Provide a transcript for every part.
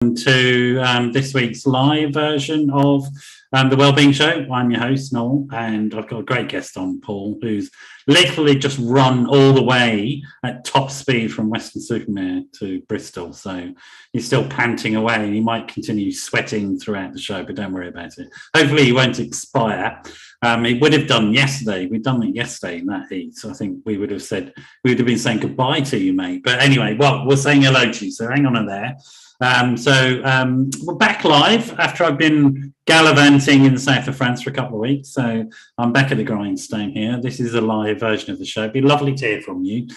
To this week's live version of the Wellbeing Show. I'm your host, Noel, and I've got a great guest on, Paul, who's literally just run all the way at top speed from Weston-super-Mare to Bristol. So he's still panting away, and he might continue sweating throughout the show, but don't worry about it. Hopefully he won't expire. It would have done yesterday. We'd done it yesterday in that heat. So I think we would have been saying goodbye to you, mate. But anyway, well, we're saying hello to you, so hang on in there. We're back live after I've been gallivanting in the south of France for a couple of weeks. So I'm back at the grindstone here. This is a live version of the show. It'd be lovely to hear from you.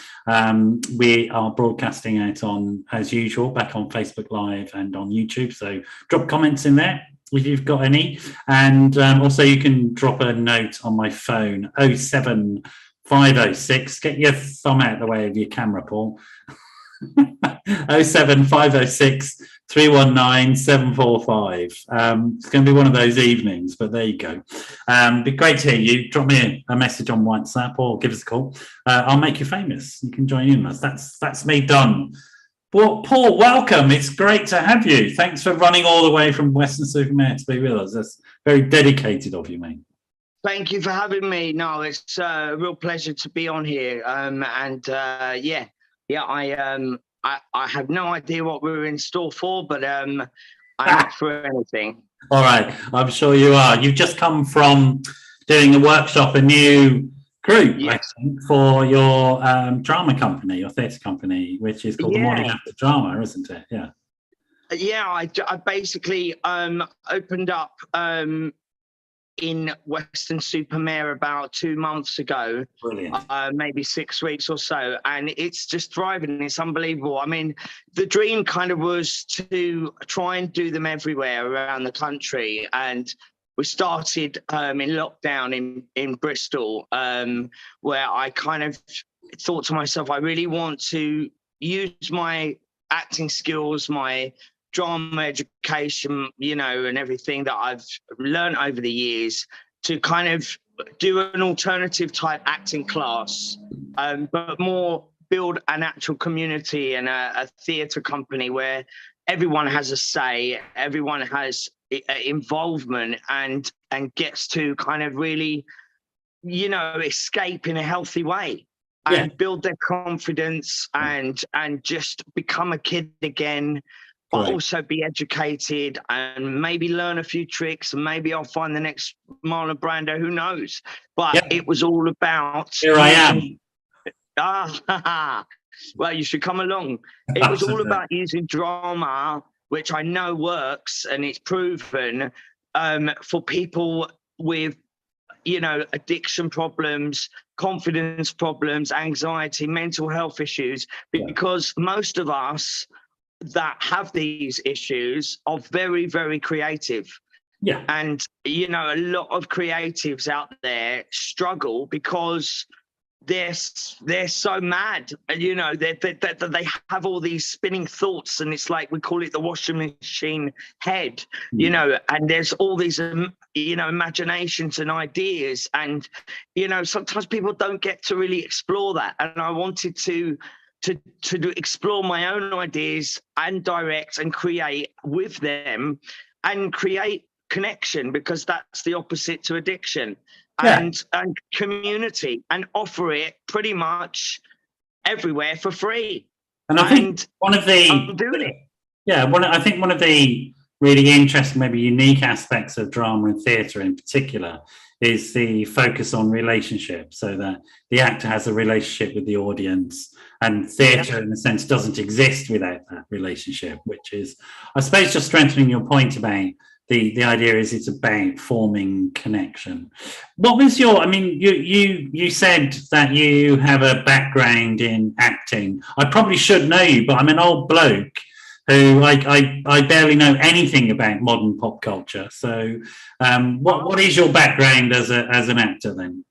We are broadcasting out on, as usual, back on Facebook Live and on YouTube. So drop comments in there if you've got any. And also you can drop a note on my phone, 07506. Get your thumb out of the way of your camera, Paul. 07506 319 745. It's going to be one of those evenings, but there you go. Be great to hear you. Drop me a message on WhatsApp or give us a call. I'll make you famous. You can join in us. That's me done. Well, Paul, welcome. It's great to have you. Thanks for running all the way from Weston-super-Mare to be with us. That's very dedicated of you, mate. Thank you for having me. No, it's a real pleasure to be on here. I have no idea what we're in store for, but I'm up for anything. All right, I'm sure you are. You've just come from doing a workshop, a new group, yes, I think, for your drama company, your theatre company, which is called the Morning After Drama, isn't it? Yeah. Yeah, I basically opened up in Weston-super-Mare about 2 months ago. Brilliant. Maybe 6 weeks or so, and it's just thriving. It's unbelievable. I mean, the dream kind of was to try and do them everywhere around the country, and we started in lockdown in Bristol, where I kind of thought to myself, I really want to use my acting skills, my drama education, and everything that I've learned over the years to kind of do an alternative type acting class, but more build an actual community and a theatre company where everyone has a say, everyone has involvement and gets to kind of really, escape in a healthy way. Yeah. And build their confidence and just become a kid again, but also be educated and maybe learn a few tricks, and maybe I'll find the next Marlon Brando, who knows? But It was all about... Here I am. Well, you should come along. It was all about using drama, which I know works, and it's proven for people with, addiction problems, confidence problems, anxiety, mental health issues, because most of us that have these issues are very, very creative. Yeah. And, a lot of creatives out there struggle because they're so mad, they have all these spinning thoughts, and it's like, we call it the washing machine head, and there's all these, imaginations and ideas, and, sometimes people don't get to really explore that. And I wanted to explore my own ideas and direct and create with them and create connection, because that's the opposite to addiction, and community, and offer it pretty much everywhere for free. And I think one of the really interesting, maybe unique aspects of drama and theatre in particular is the focus on relationships, so that the actor has a relationship with the audience, and theatre in a sense doesn't exist without that relationship, which is, I suppose, just strengthening your point about the idea is it's about forming connection. What was you said that you have a background in acting. I probably should know you, but I'm an old bloke who I barely know anything about modern pop culture. So what is your background as an actor then?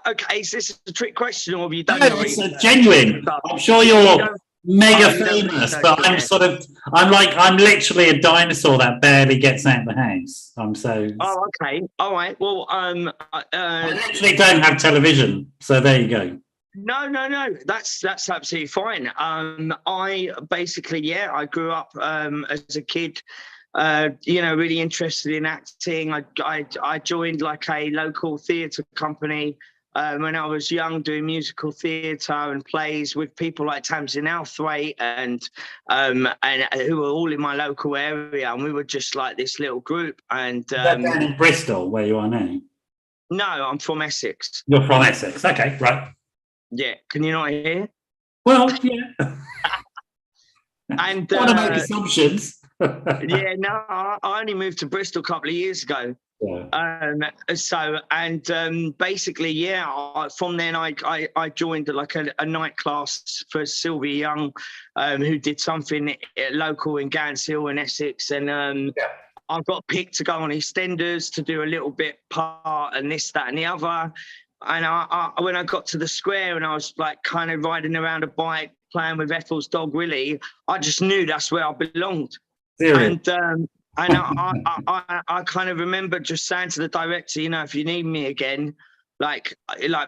Okay, is this a trick question, or have you done? No, it's genuine. I'm sure you're mega famous, but I'm literally a dinosaur that barely gets out of the house. Oh, okay, all right. Well, I literally don't have television, so there you go. No. That's absolutely fine. I basically, I grew up as a kid, really interested in acting. I joined like a local theatre company when I was young, doing musical theatre and plays with people like Tamsin Outhwaite and who were all in my local area, and we were just like this little group. And Is that down in Bristol, where you are now? no, I'm from Essex. You're from Essex, okay, right? Yeah, can you not hear? Well, yeah. And I want to make assumptions. yeah, no, I only moved to Bristol a couple of years ago. Yeah. Basically, from then I joined like a night class for Sylvia Young, who did something local in Gants Hill in Essex, and I got picked to go on EastEnders to do a little bit part and this, that, and the other. And when I got to the square and I was like kind of riding around a bike playing with Ethel's dog Willie, I just knew that's where I belonged. Serious? And I kind of remember just saying to the director, if you need me again, like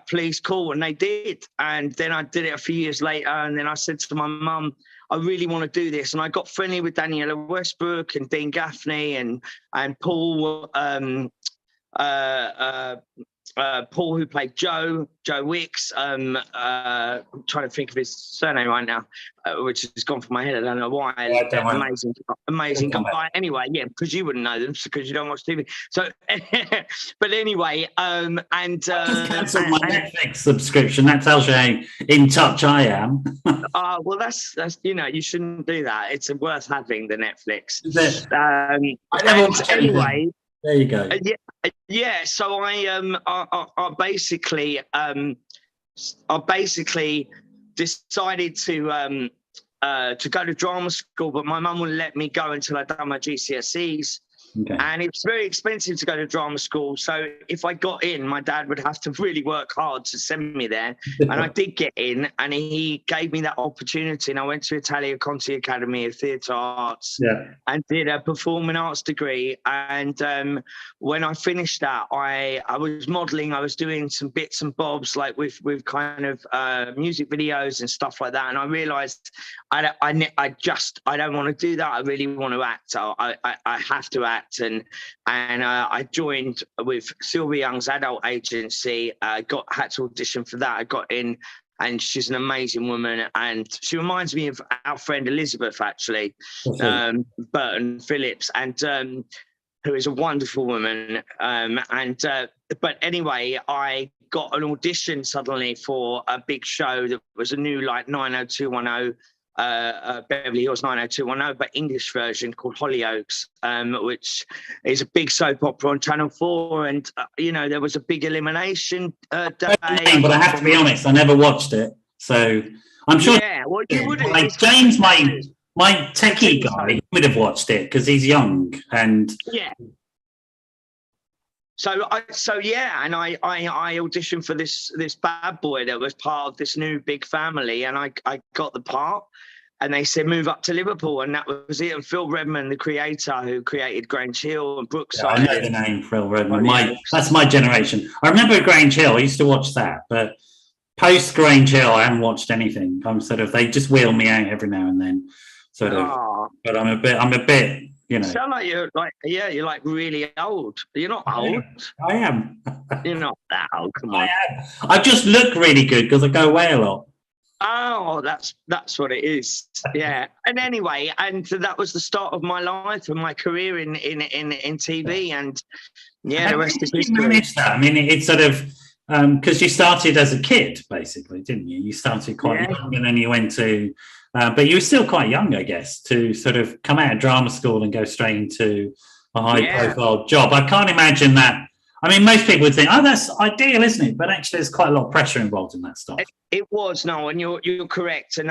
please call, and they did. And then I did it a few years later, and then I said to my mum, I really want to do this, and I got friendly with Daniela Westbrook and Dean Gaffney and Paul. Paul, who played Joe Wicks. I'm trying to think of his surname right now, which has gone from my head. I don't know why. Amazing guy. Anyway, yeah, because you wouldn't know them because you don't watch TV. So, but anyway, I just cancelled my Netflix subscription. That tells you how in touch I am. Well, that's you shouldn't do that. It's worth having the Netflix. I never watched anything. Anyway. There you go. Yeah. So I basically decided to go to drama school, but my mum wouldn't let me go until I'd done my GCSEs. Okay. And it's very expensive to go to drama school. So if I got in, my dad would have to really work hard to send me there. And I did get in, and he gave me that opportunity. And I went to Italia Conti Academy of Theatre Arts and did a performing arts degree. And when I finished that, I was modelling. I was doing some bits and bobs, like with kind of music videos and stuff like that. And I realised I don't want to do that. I really want to act. I have to act. And I joined with Sylvia Young's adult agency. I had to audition for that. I got in, and she's an amazing woman, and she reminds me of our friend Elizabeth, actually, Burton Phillips, and who is a wonderful woman. But anyway, I got an audition suddenly for a big show that was a new, like, 90210. Beverly Hills 90210, but English version called Hollyoaks, which is a big soap opera on Channel 4. And, there was a big elimination day. But I have to be honest, I never watched it. So I'm sure. Yeah, well, you would have. Like James, my techie guy, would have watched it because he's young. And yeah. So I auditioned for this bad boy that was part of this new big family, and I got the part. And they said, move up to Liverpool. And that was it. And Phil Redmond, the creator who created Grange Hill and Brookside. Yeah, I know the name, Phil Redmond. That's my generation. I remember Grange Hill. I used to watch that. But post Grange Hill, I haven't watched anything. I'm they just wheel me out every now and then. But I'm a bit, You sound like you're like really old. You're not old. I am. You're not that old. Come on. I am. I just look really good because I go away a lot. Oh, that's what it is. Yeah. And anyway, and that was the start of my life and my career in TV. And the rest is history. You managed that. I mean, it's sort of because you started as a kid, basically, didn't you? You started quite young, and then you went to. But you were still quite young, I guess, to sort of come out of drama school and go straight into a high-profile job. I can't imagine that. I mean, most people would think, oh, that's ideal, isn't it? But actually, there's quite a lot of pressure involved in that stuff. It was, Noel, and you're correct. And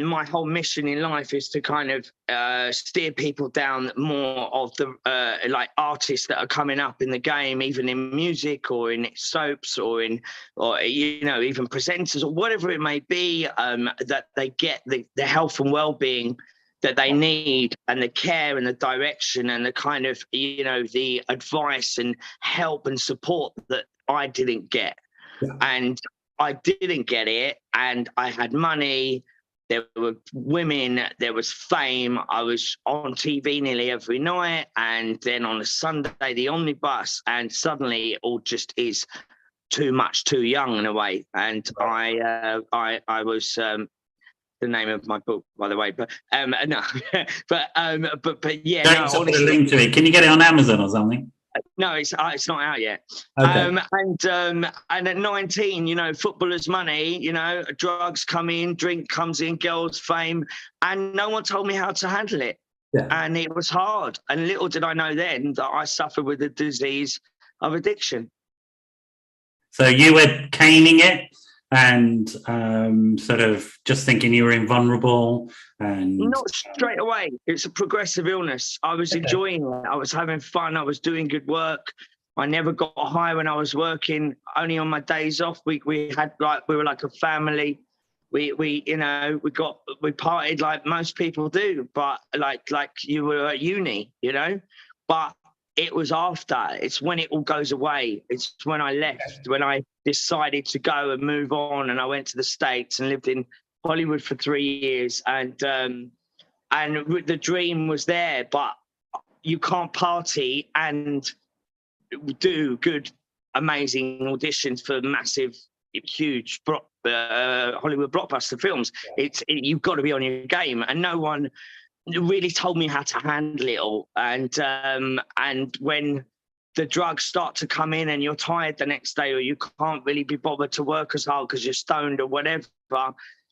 my whole mission in life is to kind of steer people down more of the like artists that are coming up in the game, even in music or in soaps or even presenters or whatever it may be, that they get the health and well-being that they need, and the care and the direction and the kind of, the advice and help and support that I didn't get. Yeah. And I didn't get it, and I had money. There were women, there was fame. I was on TV nearly every night, and then on a Sunday, the omnibus, and suddenly it all just is too much, too young in a way. And I was the name of my book, by the way, but no, but yeah, Don't no, put a link to it. Can you get it on Amazon or something? No, it's not out yet. Okay. And at 19, you know, footballers' money, you know, drugs come in, drink comes in, girls' fame, and no one told me how to handle it. Yeah. And it was hard. And little did I know then that I suffered with the disease of addiction. So you were caning it and sort of just thinking you were invulnerable, and not straight away. It's a progressive illness. I was enjoying it. I was having fun. I was doing good work. I never got high when I was working. Only on my days off, we were like a family. We partied like most people do, but like you were at uni, you know. But it was after. It's when it all goes away. It's when I left, when I decided to go and move on, and I went to the States and lived in Hollywood for 3 years, and the dream was there, but you can't party and do good, amazing auditions for massive, huge Hollywood blockbuster films. You've got to be on your game, and no one really told me how to handle it all. And when the drugs start to come in and you're tired the next day, or you can't really be bothered to work as hard because you're stoned or whatever,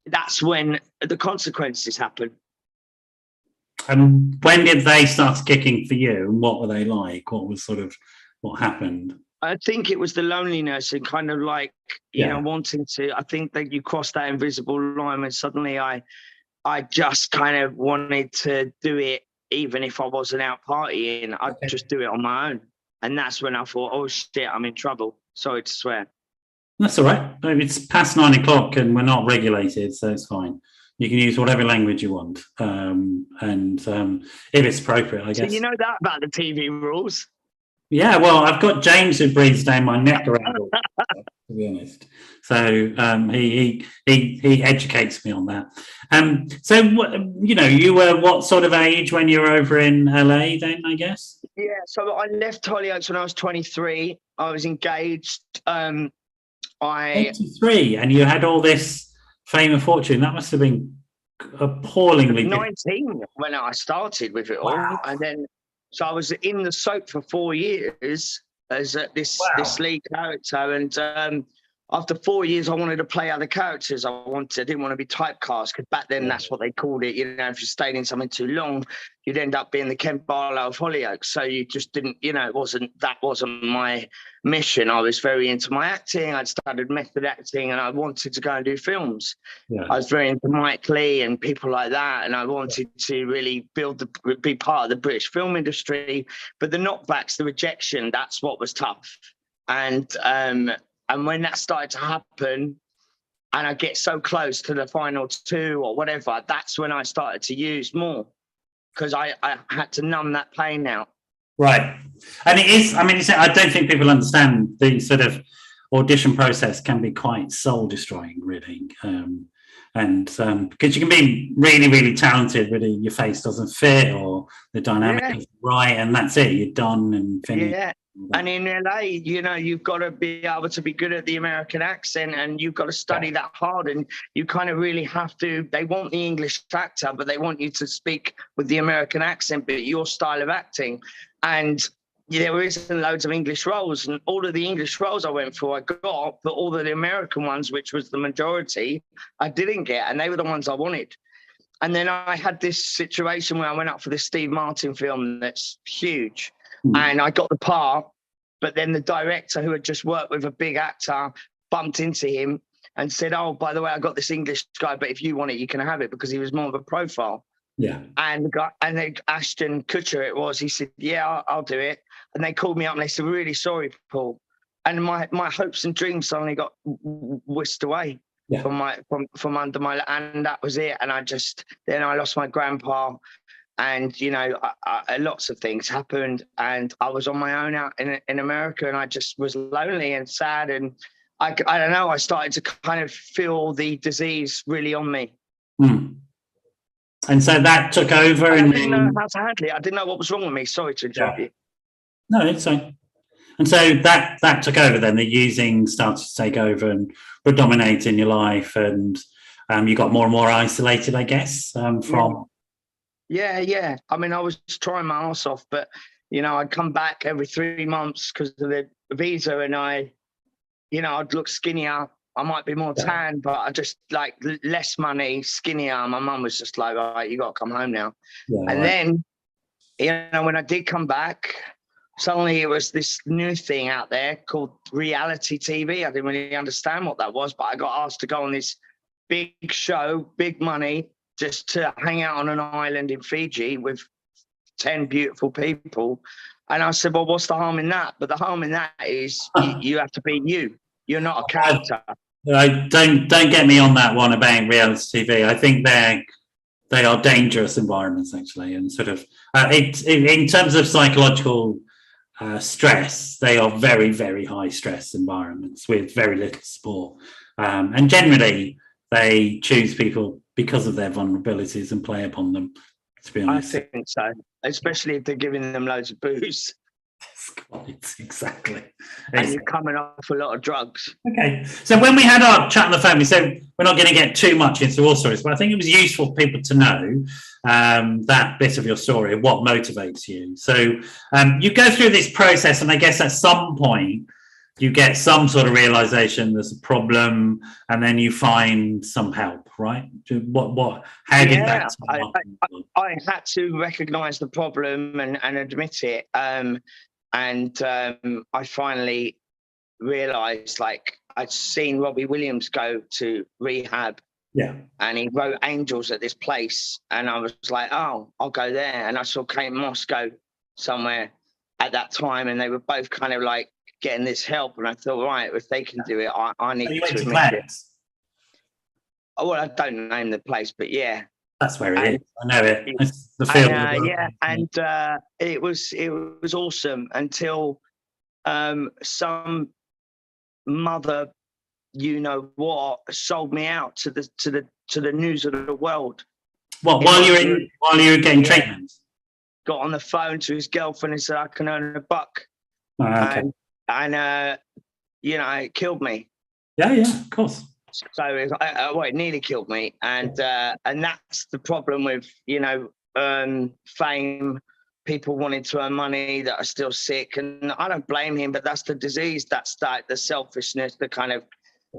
that's when the consequences happen. And when did they start kicking for you, and what were they like? What happened? I think it was the loneliness and kind of like, you know, wanting to, I think that you cross that invisible line, and suddenly I just kind of wanted to do it, even if I wasn't out partying. I'd just do it on my own. And that's when I thought, oh shit, I'm in trouble. Sorry to swear. That's all right. It's past 9 o'clock and we're not regulated, so it's fine. You can use whatever language you want. If it's appropriate, I guess. So you know that about the TV rules? Yeah, well, I've got James who breathes down my neck around all that, to be honest. So he educates me on that. So, you know, you were what sort of age when you were over in LA then, I guess? Yeah, so I left Hollyoaks when I was 23. I was engaged. 23, and you had all this fame and fortune. That must have been appallingly 19 when I started with it all. Wow. And then, so I was in the soap for 4 years as this lead character. And after 4 years, I wanted to play other characters. I didn't want to be typecast, because back then that's what they called it. You know, if you stayed in something too long, you'd end up being the Ken Barlow of Hollyoaks. So you just didn't, you know, that wasn't my mission. I was very into my acting. I'd studied method acting, and I wanted to go and do films. Yeah. I was very into Mike Leigh and people like that, and I wanted to really be part of the British film industry. But the knockbacks, the rejection, that's what was tough. And when that started to happen, and I get so close to the final 2 or whatever, that's when I started to use more, because I had to numb that pain out. Right. And it is, I mean, I don't think people understand the sort of audition process can be quite soul destroying, really. Because you can be really, really talented, but your face doesn't fit or the dynamic isn't right, and that's it, you're done and finished. Yeah. And in LA, you know, you've got to be able to be good at the American accent, and you've got to study that hard, and you kind of really have to. They want the English actor, but they want you to speak with the American accent, but your style of acting. And there isn't loads of English roles, and all of the English roles I went for, I got, but all of the American ones, which was the majority, I didn't get, and they were the ones I wanted. And then I had this situation where I went up for this Steve Martin film that's huge. And I got the part, but then the director, who had just worked with a big actor, bumped into him and said, oh, by the way, I got this English guy, but if you want it, you can have it, because he was more of a profile. Yeah. And Ashton Kutcher it was, he said, yeah, I'll do it. And they called me up and they said, we're really sorry, Paul. And my hopes and dreams suddenly got whisked away from under my, and that was it. And then I lost my grandpa. And, you know, lots of things happened, and I was on my own out in America, and I just was lonely and sad. And I don't know, I started to kind of feel the disease really on me. And so that took over. And I didn't know how to handle it. I didn't know what was wrong with me. Sorry to interrupt you. No, it's fine. And so that took over then. The using started to take over and predominate in your life, and you got more and more isolated, I guess, from... Yeah. I mean, I was trying my ass off, but, you know, I'd come back every 3 months because of the visa, and I'd look skinnier. I might be more tan, but I just like less money, skinnier. My mum was just like, all right, you got to come home now. Then, when I did come back, suddenly it was this new thing out there called reality TV. I didn't really understand what that was, but I got asked to go on this big show, big money, just to hang out on an island in Fiji with 10 beautiful people. And I said, well, what's the harm in that? But the harm in that is you have to be you. You're not a character. Don't get me on that one about reality TV. I think they are dangerous environments, actually, and sort of in terms of psychological stress, they are very, very high stress environments with very little support, and generally they choose people because of their vulnerabilities and play upon them, to be honest. I think so, especially if they're giving them loads of booze. Exactly. And you're coming off a lot of drugs. Okay. So when we had our chat on the phone, we said we're not going to get too much into all stories, but I think it was useful for people to know that bit of your story, what motivates you. So you go through this process, and I guess at some point you get some sort of realization there's a problem, and then you find some help, right? How did that happen? I had to recognize the problem and admit it. And I finally realised, like, I'd seen Robbie Williams go to rehab. Yeah. And he wrote Angels at this place. And I was like, oh, I'll go there. And I saw Kate Moss go somewhere at that time. And they were both kind of like getting this help. And I thought, right, if they can do it, I need to admit it. Oh, well, I don't name the place, but yeah. That's where it is. I know it. It's the field. And it was awesome until some mother, you know what, sold me out to the news of the world. What, while you were getting treatment? Got on the phone to his girlfriend and said I can earn $1. Oh, okay. And it killed me. Yeah, of course. So it nearly killed me, and that's the problem with fame. People wanting to earn money that are still sick, and I don't blame him, but that's the disease. That's the selfishness, the kind of,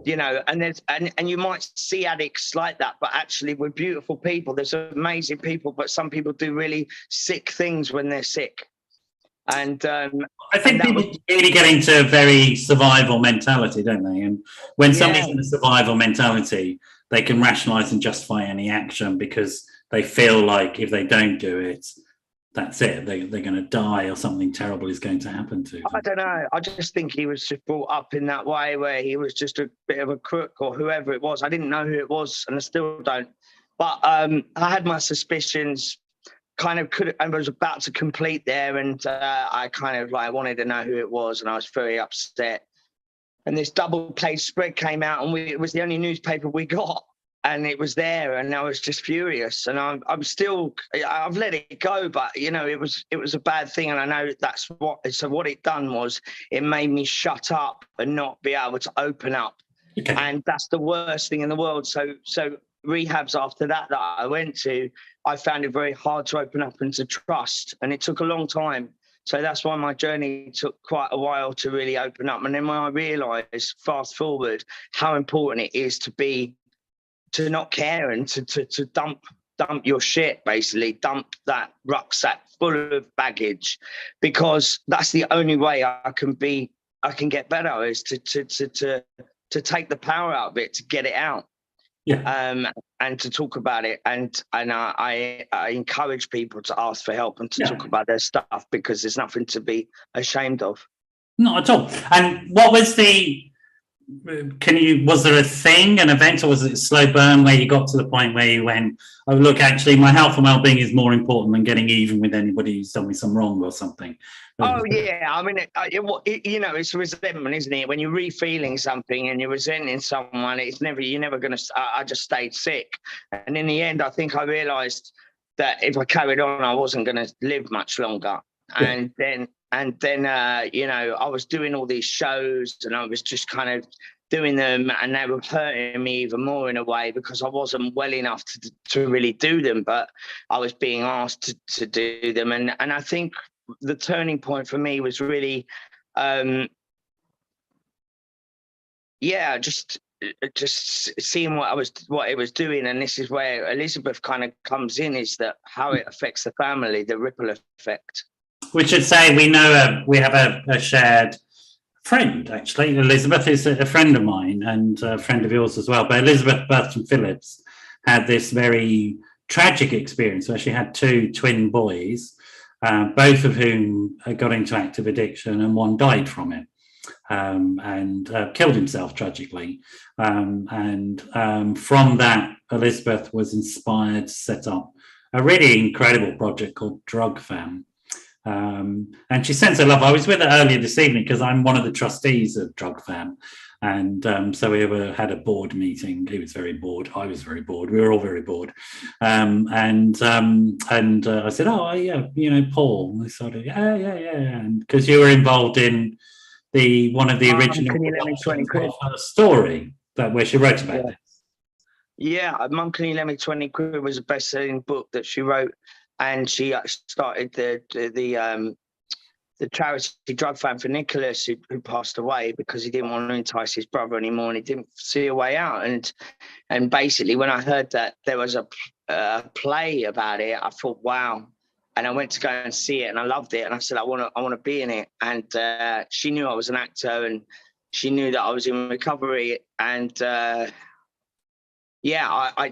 and you might see addicts like that, but actually we're beautiful people. There's amazing people, but some people do really sick things when they're sick. And I think people really get into a very survival mentality, don't they? And when somebody's in a survival mentality, they can rationalize and justify any action because they feel like if they don't do it, that's it. They're going to die, or something terrible is going to happen to them. I don't know. I just think he was just brought up in that way where he was just a bit of a crook, or whoever it was. I didn't know who it was, and I still don't. But I had my suspicions. I was about to complete there, and I kind of like wanted to know who it was, and I was very upset. And this double-page spread came out, and it was the only newspaper we got, and it was there, and I was just furious. And I've let it go, but it was a bad thing, and I know that's what. So what it done was it made me shut up and not be able to open up, and that's the worst thing in the world. So rehabs after that I went to, I found it very hard to open up and to trust, and it took a long time. So that's why my journey took quite a while to really open up. And then when I realized, fast forward, how important it is to not care and to dump your shit, basically dump that rucksack full of baggage, because that's the only way I can get better, is to take the power out of it, to get it out. Yeah. And to talk about it, and I encourage people to ask for help and to talk about their stuff, because there's nothing to be ashamed of. Not at all. And what was the was there a thing, an event, or was it a slow burn where you got to the point where you went, oh, look, actually, my health and well-being is more important than getting even with anybody who's done me some wrong or something? Oh yeah, I mean, it's resentment, isn't it? When you're re-feeling something and you're resenting someone, you're never going to. I just stayed sick, and in the end, I think I realised that if I carried on, I wasn't going to live much longer. Yeah. And then, I was doing all these shows, and I was just kind of doing them, and they were hurting me even more in a way because I wasn't well enough to really do them, but I was being asked to do them, and I think the turning point for me was really, just seeing what it was doing, and this is where Elizabeth kind of comes in, is that how it affects the family, the ripple effect. We should say we have a shared friend, actually. Elizabeth is a friend of mine and a friend of yours as well. But Elizabeth Burton Phillips had this very tragic experience where she had two twin boys, both of whom got into active addiction, and one died from it. And killed himself tragically. And from that, Elizabeth was inspired to set up a really incredible project called Drug Fam. And she sends her love. I was with her earlier this evening because I'm one of the trustees of Drug Fam. And so we had a board meeting. He was very bored. I was very bored. We were all very bored. And I said, oh, yeah, Paul. And they sort of, yeah. And because you were involved in one of the original story where she wrote about this. Yeah, Mum, Can You Lend Me 20 Quid was a best-selling book that she wrote, and she started the charity Drug Fam for Nicholas, who passed away because he didn't want to entice his brother anymore, and he didn't see a way out. And basically, when I heard that there was a play about it, I thought, wow. And I went to go and see it, and I loved it. And I said, I want to be in it. And she knew I was an actor, and she knew that I was in recovery. And I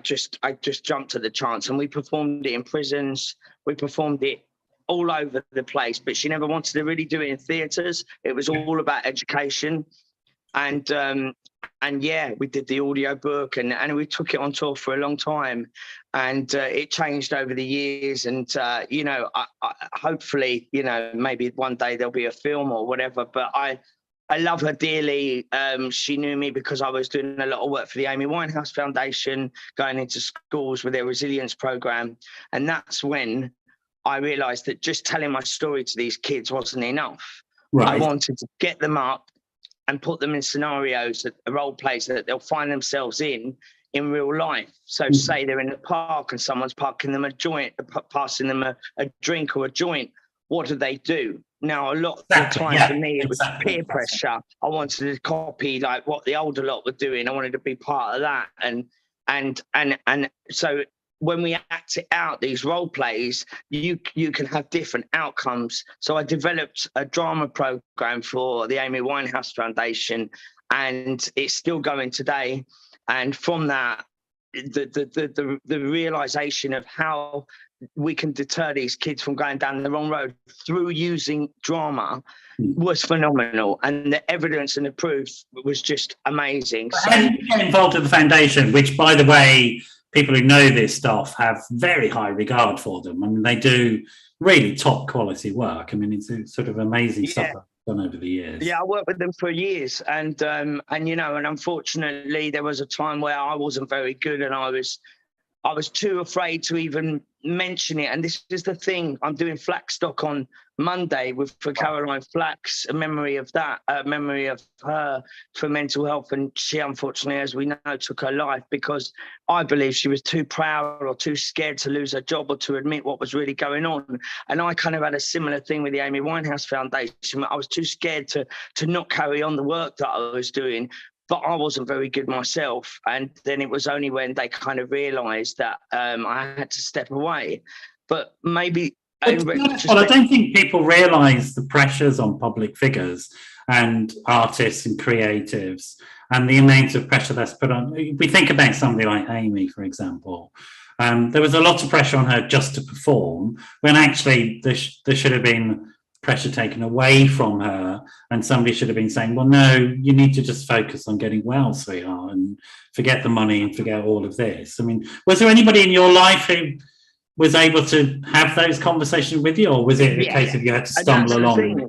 just jumped at the chance. And we performed it in prisons. We performed it all over the place. But she never wanted to really do it in theatres. It was all about education. And we did the audio book, and we took it on tour for a long time, and it changed over the years. And I hopefully, maybe one day there'll be a film or whatever. But I love her dearly. She knew me because I was doing a lot of work for the Amy Winehouse Foundation, going into schools with their resilience program, and that's when I realised that just telling my story to these kids wasn't enough. Right. I wanted to get them up and put them in scenarios, role plays that they'll find themselves in real life. So say they're in the park and someone's passing them a drink or a joint. What do? Now, a lot of the time for me, it was peer pressure. I wanted to copy like what the older lot were doing. I wanted to be part of that. And so when we act it out, these role plays, you can have different outcomes. So I developed a drama program for the Amy Winehouse Foundation, and it's still going today. And from that, the realization of how we can deter these kids from going down the wrong road through using drama was phenomenal, and the evidence and the proof was just amazing. So how did you get involved with the foundation, which, by the way, people who know this stuff have very high regard for them? I mean, they do really top quality work. I mean, it's sort of amazing stuff I've done over the years. Yeah, I worked with them for years, and unfortunately, there was a time where I wasn't very good, and I was too afraid to even mention it. And this is the thing, I'm doing Flackstock on Monday for Caroline Flack's, a memory of her for mental health. And she, unfortunately, as we know, took her life because I believe she was too proud or too scared to lose her job or to admit what was really going on. And I kind of had a similar thing with the Amy Winehouse Foundation. I was too scared to not carry on the work that I was doing. But I wasn't very good myself. And then it was only when they kind of realised that I had to step away. But maybe... I don't think people realise the pressures on public figures and artists and creatives and the amount of pressure that's put on. We think about somebody like Amy, for example. There was a lot of pressure on her just to perform, when actually there should have been pressure taken away from her, and somebody should have been saying, well, no, you need to just focus on getting well, sweetheart, and forget the money and forget all of this. I mean, was there anybody in your life who was able to have those conversations with you, or was it a case of you had to stumble along?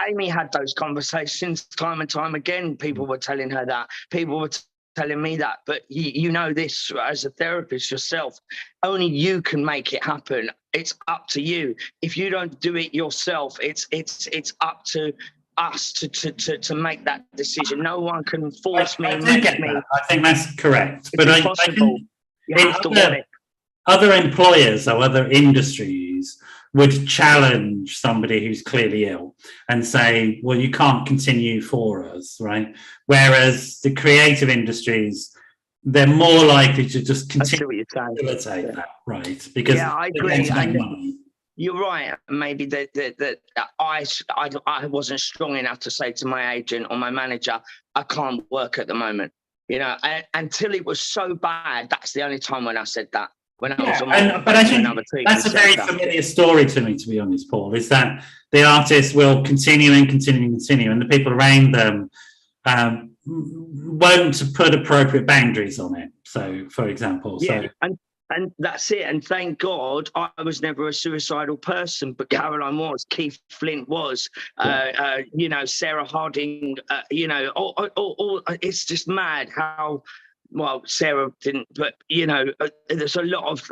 Amy had those conversations time and time again. People were telling her that. People were telling me that. But you know this as a therapist yourself. Only you can make it happen. It's up to you. If you don't do it yourself, it's up to us to make that decision. No one can force me. I think that's correct. It's impossible. You have to want it. Other employers or other industries would challenge somebody who's clearly ill and say, well, you can't continue for us, right? Whereas the creative industries, they're more likely to just continue to facilitate that, right? Because I agree. You're right. Maybe that I wasn't strong enough to say to my agent or my manager, I can't work at the moment. You know, until it was so bad, that's the only time when I said that. But I think that's a very familiar story to me, to be honest, Paul, is that the artist will continue, and the people around them won't put appropriate boundaries on it. So, for example, and that's it. And thank God I was never a suicidal person, but Caroline was, Keith Flint was, Sarah Harding, it's just mad how. Well, Sarah didn't, but there's a lot of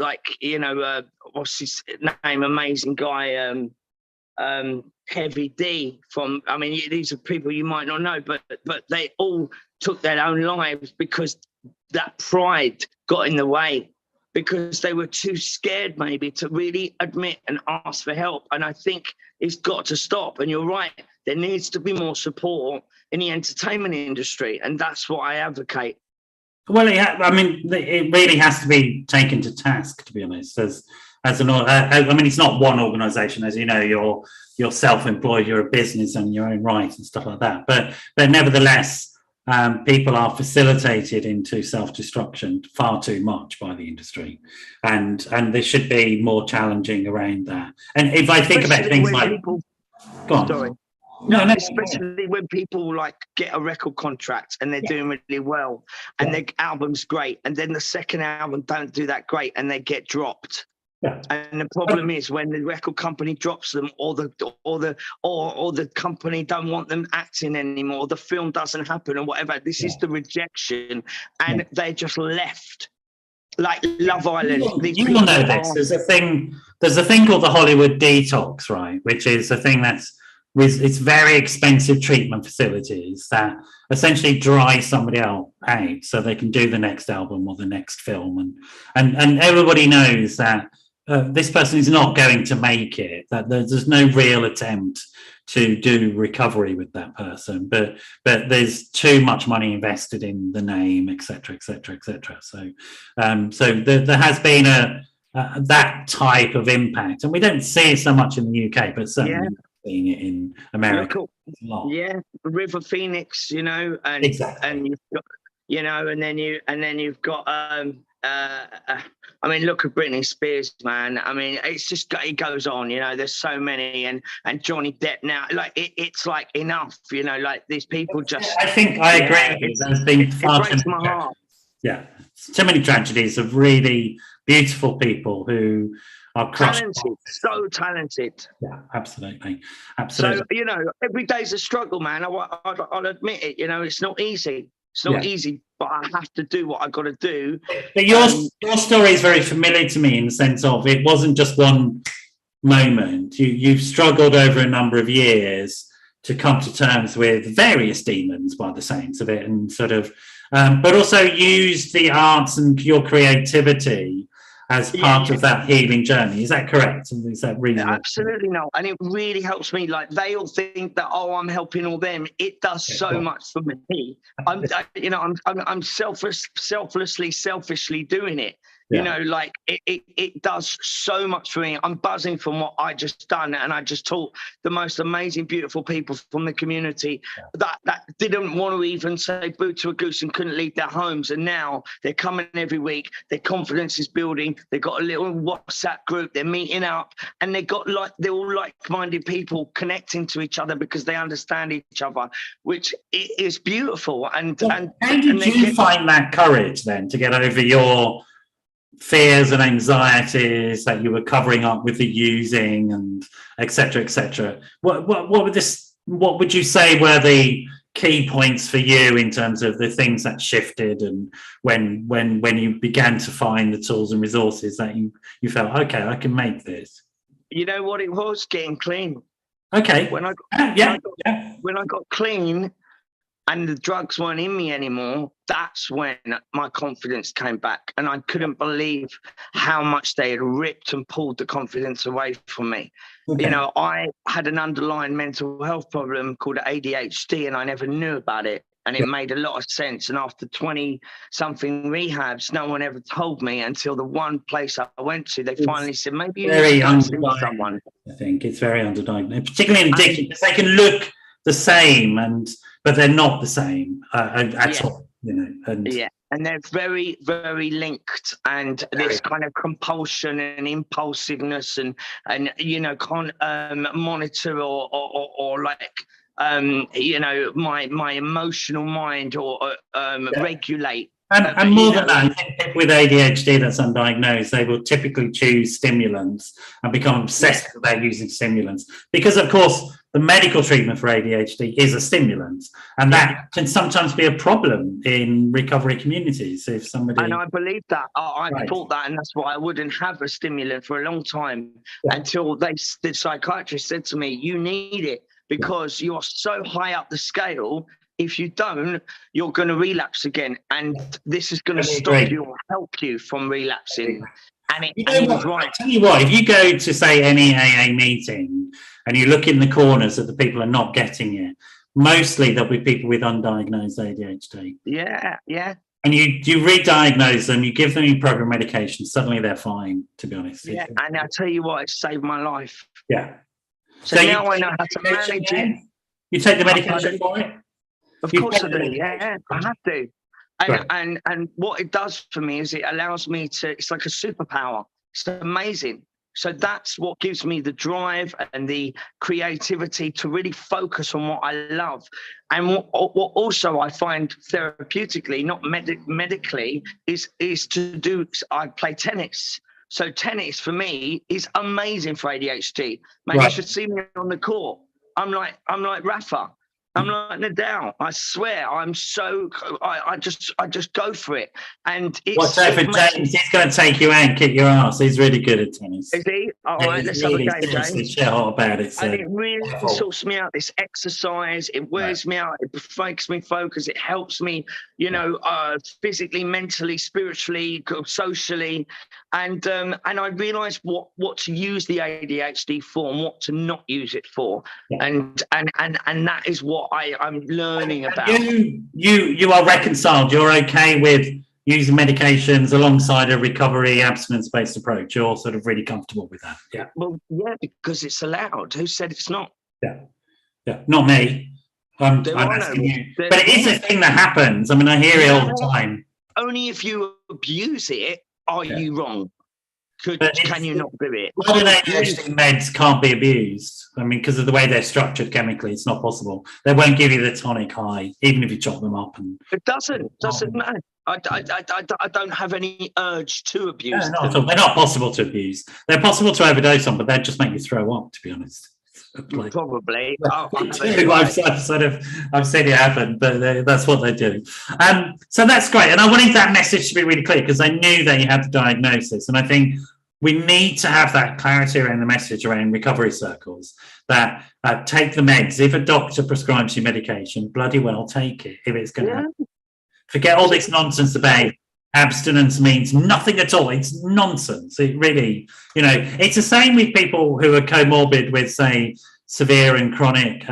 what's his name? Amazing guy, Heavy D. These are people you might not know, but they all took their own lives because that pride got in the way, because they were too scared maybe to really admit and ask for help. And I think it's got to stop. And you're right, there needs to be more support in the entertainment industry, and that's what I advocate. Well, it really has to be taken to task, to be honest. It's not one organisation, as you know. You're self-employed, you're a business in your own right and stuff like that. But nevertheless, people are facilitated into self-destruction far too much by the industry, and there should be more challenging around that. And if I think about things like, go on. Sorry. Especially when people get a record contract and they're doing really well and their album's great, and then the second album don't do that great and they get dropped. Yeah. And the problem is when the record company drops them, or the company don't want them acting anymore, the film doesn't happen or whatever. This is the rejection, and they're just left. Like Love Island. You will know this. There's a thing called the Hollywood detox, right? Which is a thing it's very expensive treatment facilities that essentially dry somebody else out so they can do the next album or the next film, and everybody knows that this person is not going to make it, that there's no real attempt to do recovery with that person, but there's too much money invested in the name, etc. So there has been that type of impact, and we don't see it so much in the UK, but certainly seeing it in America. Yeah, River Phoenix, and exactly. And you've got, and then you've got look at Britney Spears, man. It's just, it goes on, there's so many, and Johnny Depp now, it's like enough, these people just. I think I agree with you. There's been far too many tragedies. Yeah, too many tragedies of really beautiful people who are talented, so talented. Yeah, absolutely. So every day's a struggle, man. I'll admit it. It's not easy. It's not easy, but I have to do what I've got to do. But your story is very familiar to me in the sense of it wasn't just one moment. You've struggled over a number of years to come to terms with various demons, by the sounds of it, and sort of, but also use the arts and your creativity as part of that healing journey. Is that correct? Is that reasonable? Absolutely not. And it really helps me. They all think that, I'm helping all them. It does so much for me. I'm selfishly doing it. You know, like it does so much for me. I'm buzzing from what I just done, and I just taught the most amazing, beautiful people from the community that didn't want to even say boo to a goose and couldn't leave their homes, and now they're coming every week. Their confidence is building. They've got a little WhatsApp group. They're meeting up, and they're all like-minded people connecting to each other because they understand each other, which is beautiful. And how did you find that courage then to get over your fears and anxieties that you were covering up with the using and etc., etc.? What would you say were the key points for you in terms of the things that shifted, and when you began to find the tools and resources that you felt, okay, I can make this? You know what it was? Getting clean. Okay. When I got clean and the drugs weren't in me anymore, that's when my confidence came back. And I couldn't believe how much they had ripped and pulled the confidence away from me. Okay. You know, I had an underlying mental health problem called ADHD, and I never knew about it. And it made a lot of sense. And after 20-something rehabs, no one ever told me until the one place I went to. They finally said, maybe you need to see someone. I think it's very underdiagnosed, particularly in addiction, because they can look the same, but they're not the same at all. You know, and they're very, very linked. And this kind of compulsion and impulsiveness, and you know, can't monitor or like. You know, my emotional mind or regulate. And more than that, people with ADHD that's undiagnosed, they will typically choose stimulants and become obsessive about using stimulants because, of course, the medical treatment for ADHD is a stimulant, and that can sometimes be a problem in recovery communities. If somebody, and I believe that, I thought that, and that's why I wouldn't have a stimulant for a long time until the psychiatrist said to me, "You need it because you're so high up the scale. If you don't, you're going to relapse again, and this is going to stop you or help you from relapsing." And he was right. I tell you what, if you go to, say, any AA meeting and you look in the corners that the people are not getting it, mostly there'll be people with undiagnosed ADHD. Yeah. And you re-diagnose them, you give them your program medication, suddenly they're fine, to be honest. Yeah, and I tell you what, it saved my life. Yeah. So now I know how to manage it. You take the medication for it? Of course I do, yeah, I have to. And what it does for me is it allows me to, it's like a superpower. It's amazing. So that's what gives me the drive and the creativity to really focus on what I love. And what also I find therapeutically, not medically, is to do, I play tennis. So tennis for me is amazing for ADHD. Man, you should see me on the court. I'm like Rafa. I'm like Nadal. I swear, I'm so. I just go for it. And it's. Watch out for James. He's going to take you out and kick your ass. He's really good at tennis. Is he? All right, let's have a game, James. Share about it. And it really sorts me out. This exercise, it wears me out. It makes me focus. It helps me, you know, physically, mentally, spiritually, socially, and I realised what to use the ADHD for and what to not use it for, and that is what I'm learning about. You are reconciled. You're okay with using medications alongside a recovery abstinence-based approach. You're sort of really comfortable with that. Yeah. Well, yeah, because it's allowed. Who said it's not? Yeah. Not me. I'm asking you. But it is a thing that happens. I mean, I hear it all the time. Only if you abuse it are you wrong. Can you not do it? Modern ADHD meds can't be abused. I mean, because of the way they're structured chemically, it's not possible. They won't give you the tonic high, even if you chop them up. And it doesn't matter. I don't have any urge to abuse. No, not at all. They're not possible to abuse. They're possible to overdose on, but they'd just make you throw up, to be honest. Probably. I've seen it happen, but that's what they do. So that's great. And I wanted that message to be really clear because I knew that you had the diagnosis. And I think we need to have that clarity around the message around recovery circles that take the meds. If a doctor prescribes you medication, bloody well take it if it's going to happen. Forget all this nonsense about abstinence means nothing at all. It's nonsense. It really, it's the same with people who are comorbid with, say, severe and chronic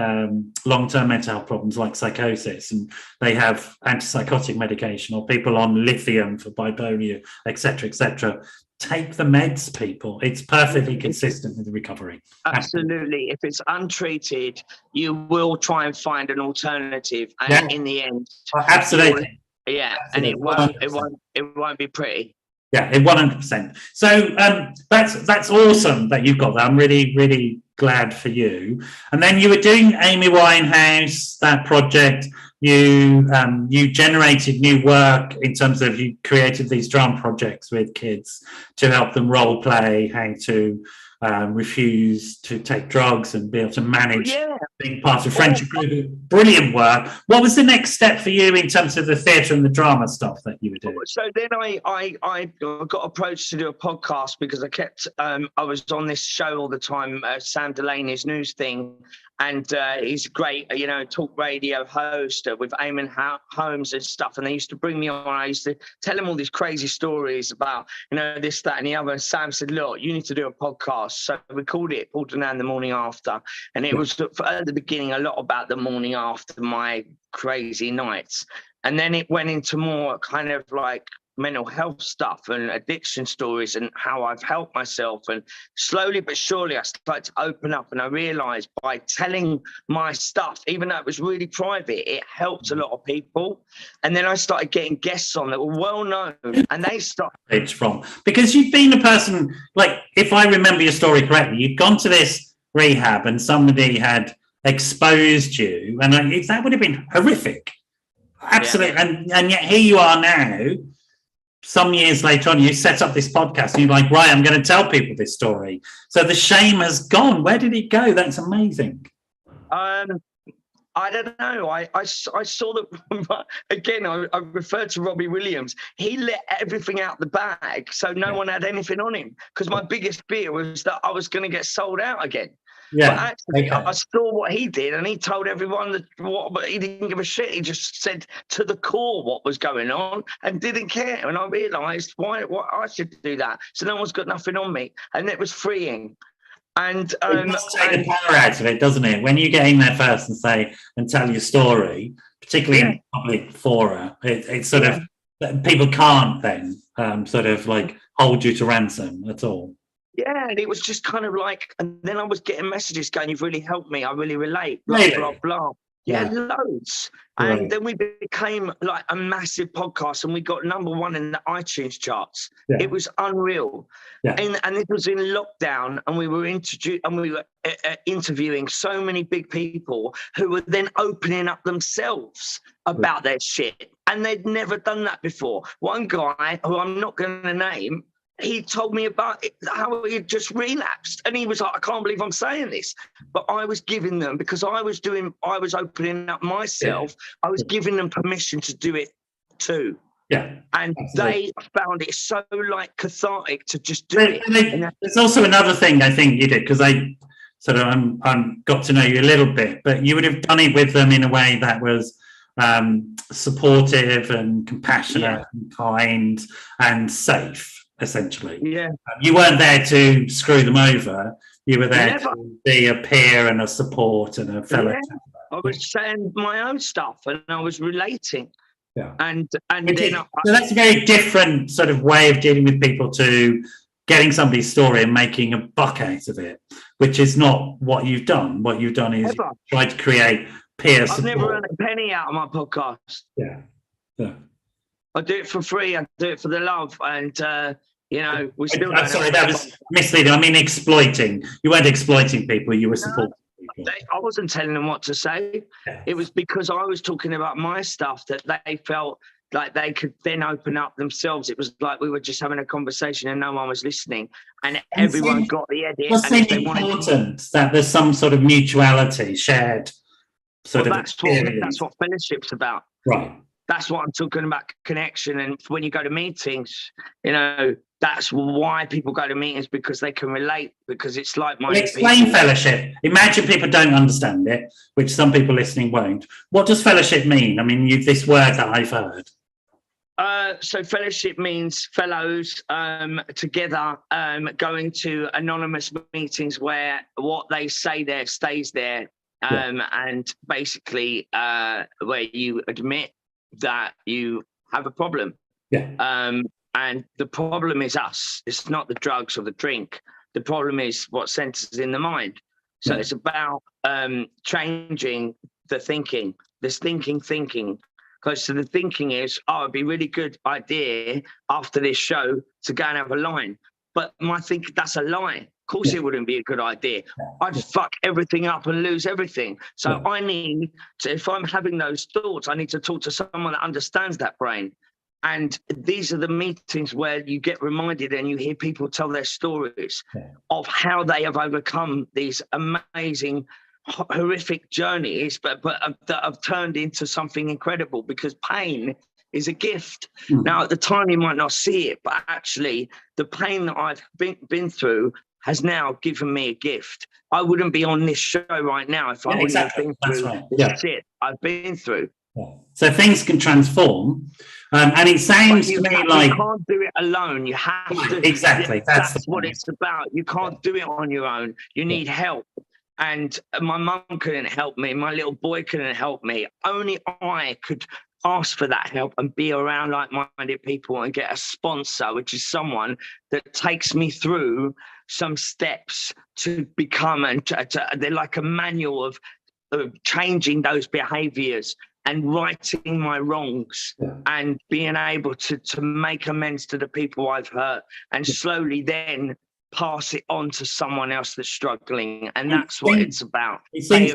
long-term mental health problems like psychosis, and they have antipsychotic medication, or people on lithium for bipolar, etc., take the meds, people. It's perfectly consistent with the recovery. Absolutely. If it's untreated, you will try and find an alternative, and in the end, absolutely. And it won't be pretty. Yeah, 100%. So that's awesome that you've got that. I'm really, really glad for you. And then you were doing Amy Winehouse, that project. You generated new work in terms of, you created these drama projects with kids to help them role play how to refuse to take drugs and be able to manage being part of friendship group. Brilliant work. What was the next step for you in terms of the theatre and the drama stuff that you were doing? So then I got approached to do a podcast because I was on this show all the time, Sam Delaney's news thing, and he's a great, talk radio host with Eamon Holmes and stuff. And they used to bring me on. I used to tell him all these crazy stories about, this, that, and the other. And Sam said, look, you need to do a podcast. So we called it Paul Danan The Morning After. And it was at the beginning a lot about the morning after my crazy nights. And then it went into more kind of like mental health stuff and addiction stories and how I've helped myself. And slowly but surely I started to open up, and I realized by telling my stuff, even though it was really private, it helped a lot of people. And then I started getting guests on that were well known, and they started from, because you've been a person, like, if I remember your story correctly, you'd gone to this rehab and somebody had exposed you, and that would have been horrific. Absolutely. And yet here you are now, some years later on, you set up this podcast and you're like, right, I'm going to tell people this story. So the shame has gone. Where did it go? That's amazing. I don't know. I saw that, again, I referred to Robbie Williams. He let everything out the bag, so no one had anything on him, because my biggest fear was that I was going to get sold out again. Yeah, but actually, I saw what he did, and he told everyone but he didn't give a shit. He just said to the core what was going on and didn't care. And I realised why I should do that. So no one's got nothing on me, and it was freeing. And it does take the power out of it, doesn't it? When you get in there first and tell your story, particularly in public fora, it's sort of, people can't then sort of like hold you to ransom at all. Yeah, and it was just kind of like, and then I was getting messages going, you've really helped me, I really relate, blah, blah, blah. Yeah, loads. Right. And then we became like a massive podcast, and we got #1 in the iTunes charts. Yeah. It was unreal. Yeah. And it was in lockdown, and we were interviewing so many big people who were then opening up themselves about their shit. And they'd never done that before. One guy, who I'm not going to name, he told me about how he had just relapsed, and he was like, I can't believe I'm saying this, but I was giving them, because I was opening up myself. I was giving them permission to do it too. Yeah. And absolutely. They found it so like cathartic to just do it. There's also another thing I think you did, because I sort of got to know you a little bit, but you would have done it with them in a way that was supportive and compassionate and kind and safe. Essentially, you weren't there to screw them over. You were there to be a peer and a support and a fellow. I was saying my own stuff, and I was relating. Yeah, and so that's a very different sort of way of dealing with people, to getting somebody's story and making a buck out of it, which is not what you've done. What you've done is try to create peer support. I've never earned a penny out of my podcast. Yeah. I do it for free. I do it for the love, and. We still. I'm sorry, that was misleading. I mean, exploiting. You weren't exploiting people. You were supporting people. I wasn't telling them what to say. Yes. It was because I was talking about my stuff that they felt like they could then open up themselves. It was like we were just having a conversation and no one was listening, and everyone got the edit. What's important that there's some sort of mutuality, shared sort of experience. That's what fellowship's about. Right. That's what I'm talking about, connection. And when you go to meetings, that's why people go to meetings, because they can relate, because it's like my explain fellowship. Imagine people don't understand it, which some people listening won't. What does fellowship mean? I mean, this word that I've heard. So fellowship means fellows together, going to anonymous meetings where what they say there stays there, and basically where you admit that you have a problem. And the problem is us. It's not the drugs or the drink. The problem is what centers in the mind. So it's about changing the thinking. This thinking. Because the thinking is, it'd be a really good idea after this show to go and have a line. But my thinking, that's a lie. Of course it wouldn't be a good idea. I'd fuck everything up and lose everything. So I need to, if I'm having those thoughts, I need to talk to someone that understands that brain. And these are the meetings where you get reminded and you hear people tell their stories of how they have overcome these amazing horrific journeys, but that have turned into something incredible, because pain is a gift. Now, at the time, you might not see it, but actually, the pain that I've been through has now given me a gift. I wouldn't be on this show right now if I wouldn't have been through the shit I've been through. So things can transform, and it sounds to me like you can't do it alone. You have to. Exactly, that's what it's about. You can't do it on your own. You need help. And my mum couldn't help me. My little boy couldn't help me. Only I could ask for that help and be around like-minded people and get a sponsor, which is someone that takes me through some steps to become, and they're like a manual of changing those behaviors and righting my wrongs and being able to make amends to the people I've hurt, and slowly then pass it on to someone else that's struggling. And that's what it's about. It seems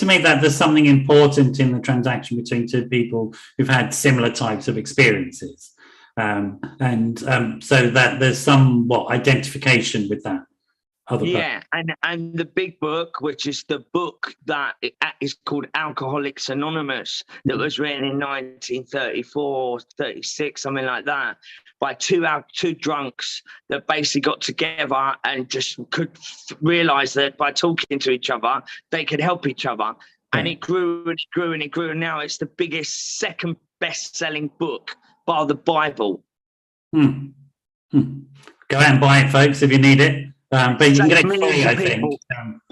to me that there's something important in the transaction between two people who've had similar types of experiences, so that there's some identification with that other person. And the big book, which is the book that is called Alcoholics Anonymous, that was written in 1934, 36, something like that, by two drunks that basically got together and just could realize that by talking to each other, they could help each other. And it grew and it grew and it grew. And now it's the biggest, second best-selling book, bar the Bible. Go out and buy it, folks, if you need it. But you can get it free, I think.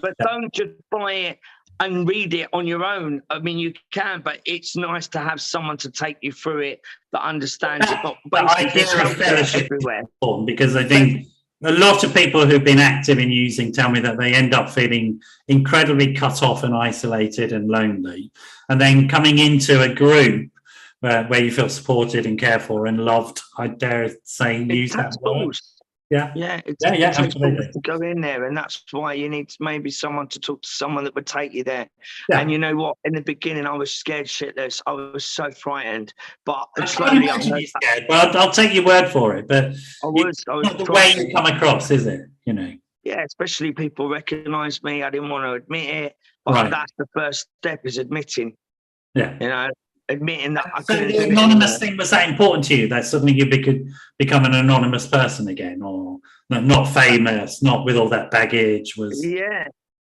But don't just buy it and read it on your own. I mean, you can, but it's nice to have someone to take you through it that understands it. But I think fellowship everywhere, because I think a lot of people who've been active in using tell me that they end up feeling incredibly cut off and isolated and lonely, and then coming into a group where you feel supported and cared for and loved. I dare say, use that word. It's absolutely to go in there, and that's why you need maybe someone to talk to, someone that would take you there. And you know what? In the beginning, I was scared shitless. I was so frightened, but slowly I'm scared. Well, I'll take your word for it. But I was not the way you come across, is it? You know. Yeah, especially people recognise me. I didn't want to admit it, but that's the first step, is admitting. Yeah, you know. Admitting that I couldn't. The anonymous thing, was that important to you? That suddenly you could become an anonymous person again, or not famous, not with all that baggage?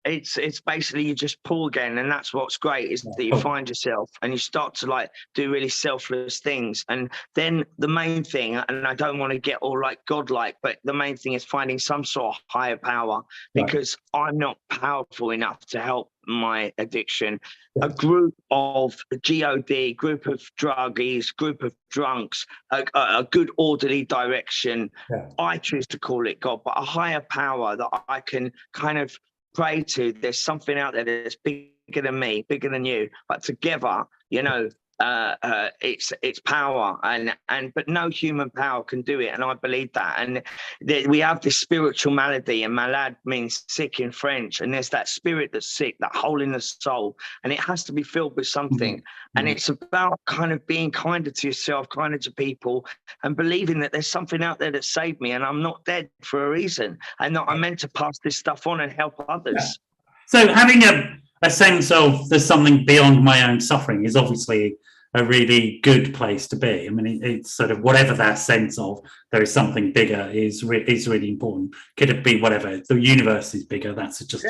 It's basically you just pull again, and that's what's great, is that you find yourself and you start to do really selfless things. And then the main thing, and I don't want to get all godlike, but the main thing is finding some sort of higher power, because I'm not powerful enough to help my addiction. A group of GOD, group of druggies, group of drunks, a good orderly direction. I choose to call it God, but a higher power that I can kind of pray to. There's something out there that's bigger than me, bigger than you, but together, it's power, but no human power can do it, and I believe that. And we have this spiritual malady, and malade means sick in French, and there's that spirit that's sick, that hole in the soul, and it has to be filled with something. And it's about kind of being kinder to yourself, kinder to people, and believing that there's something out there that saved me, and I'm not dead for a reason, and that I'm meant to pass this stuff on and help others. So having a sense of there's something beyond my own suffering is obviously a really good place to be. I mean, it's sort of whatever that sense of there is something bigger is really important. Could it be whatever? The universe is bigger. That's just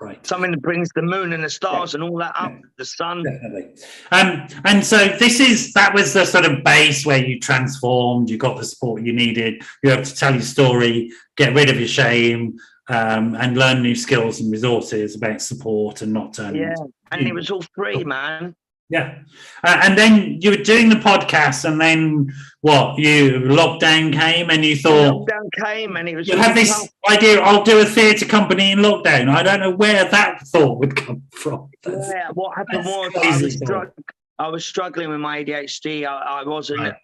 Right. Something that brings the moon and the stars and all that up, the sun. Definitely. And so that was the sort of base where you transformed, you got the support you needed, you have to tell your story, get rid of your shame, and learn new skills and resources about support and not turning. Yeah, and it was all free, man. Yeah. And then you were doing the podcast, and then lockdown came, and you thought, lockdown came, and it was. You have this idea, I'll do a theatre company in lockdown. I don't know where that thought would come from. What happened was I was struggling with my ADHD. I wasn't. Right.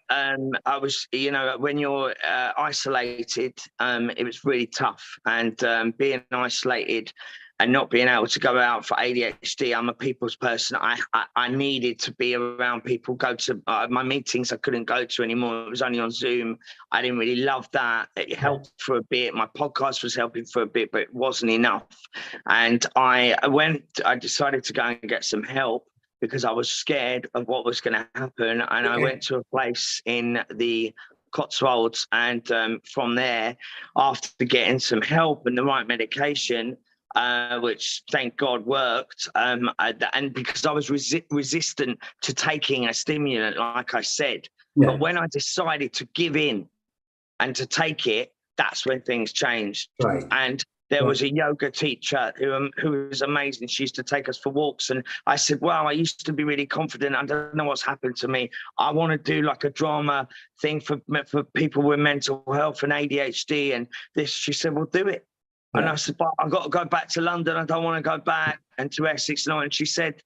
I was. When you're isolated, it was really tough, and being isolated and not being able to go out for ADHD. I'm a people's person. I needed to be around people, go to my meetings I couldn't go to anymore. It was only on Zoom. I didn't really love that. It helped for a bit. My podcast was helping for a bit, but it wasn't enough. And I decided to go and get some help because I was scared of what was going to happen. And I went to a place in the Cotswolds, and from there, after getting some help and the right medication, which thank God worked, and because I was resistant to taking a stimulant, like I said. But when I decided to give in and to take it, that's when things changed. Right. And there was a yoga teacher who was amazing. She used to take us for walks, and I said, wow, I used to be really confident. I don't know what's happened to me. I want to do like a drama thing for people with mental health and ADHD and this. She said, well, do it. And I said, but I've got to go back to London. I don't want to go back and to Essex now. And she said,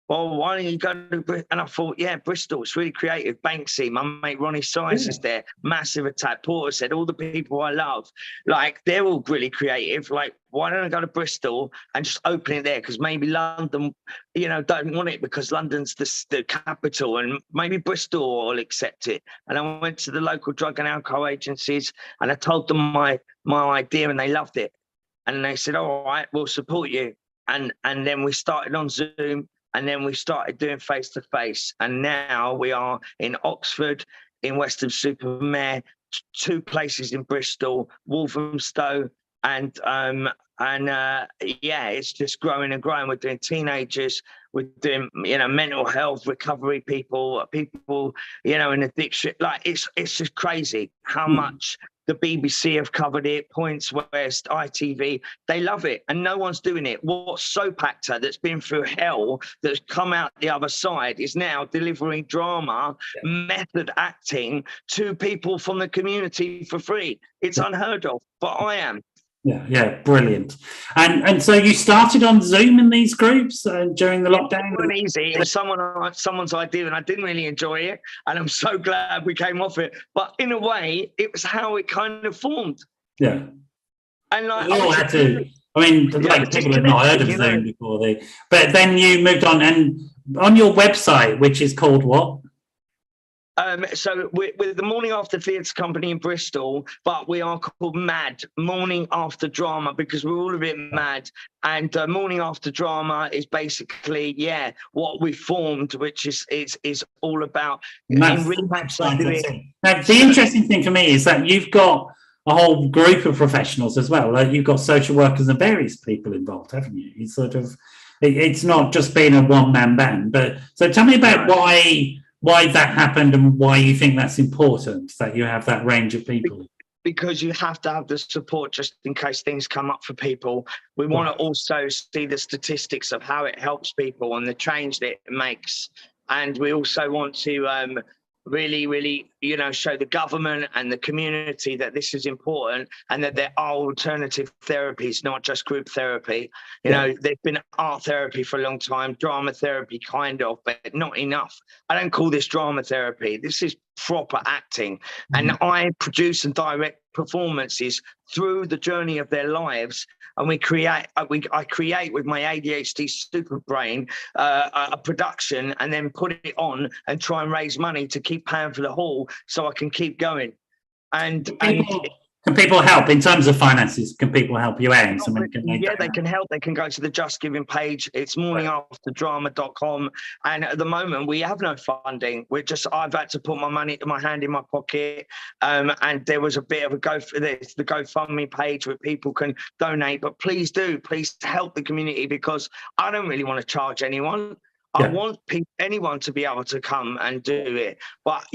well, why don't you go to Bristol? And I thought, Bristol, it's really creative. Banksy, my mate Ronnie Size is there. Massive Attack. Porter said, all the people I love, like, they're all really creative. Like, why don't I go to Bristol and just open it there? Because maybe London, don't want it because London's the capital, and maybe Bristol will accept it. And I went to the local drug and alcohol agencies, and I told them my idea, and they loved it. And they said, all right, we'll support you. And then we started on Zoom, and then we started doing face-to-face. And now we are in Oxford, in Weston-super-Mare, 2 places in Bristol, Walthamstow, and it's just growing and growing. We're doing teenagers, we're doing, mental health recovery people, in addiction. Like, it's just crazy how much the BBC have covered it, Points West, ITV, they love it, and no one's doing it. What soap actor that's been through hell, that's come out the other side, is now delivering drama, method acting to people from the community for free? It's unheard of, but I am. Yeah, brilliant. And so you started on Zoom in these groups during the lockdown? It wasn't easy. It was someone's idea, and I didn't really enjoy it. And I'm so glad we came off it. But in a way, it was how it kind of formed. Yeah. And like, people had not heard of Zoom before. But then you moved on, and on your website, which is called what? So we're the Morning After Theatre Company in Bristol, but we are called MAD, Morning After Drama, because we're all a bit mad. And Morning After Drama is basically, what we formed, which is all about. Now, the interesting thing for me is that you've got a whole group of professionals as well. Like, you've got social workers and various people involved, haven't you? It's sort of, it's not just being a one-man band. But so tell me about why that happened and why you think that's important, that you have that range of people. Because you have to have the support just in case things come up for people. We want to also see the statistics of how it helps people and the change that it makes. And we also want to really, show the government and the community that this is important, and that there are alternative therapies, not just group therapy. There's been art therapy for a long time, drama therapy kind of, but not enough. I don't call this drama therapy. This is proper acting. And I produce and direct performances through the journey of their lives, and I create with my ADHD super brain a production, and then put it on and try and raise money to keep paying for the hall so I can keep going. And Can people help in terms of finances? Can people help you out? They can help. They can go to the Just Giving page. It's morningafterdrama.com. And at the moment, we have no funding. I've had to put my hand in my pocket. And there was a bit of the GoFundMe page where people can donate. But please help the community, because I don't really want to charge anyone. I want anyone to be able to come and do it. But,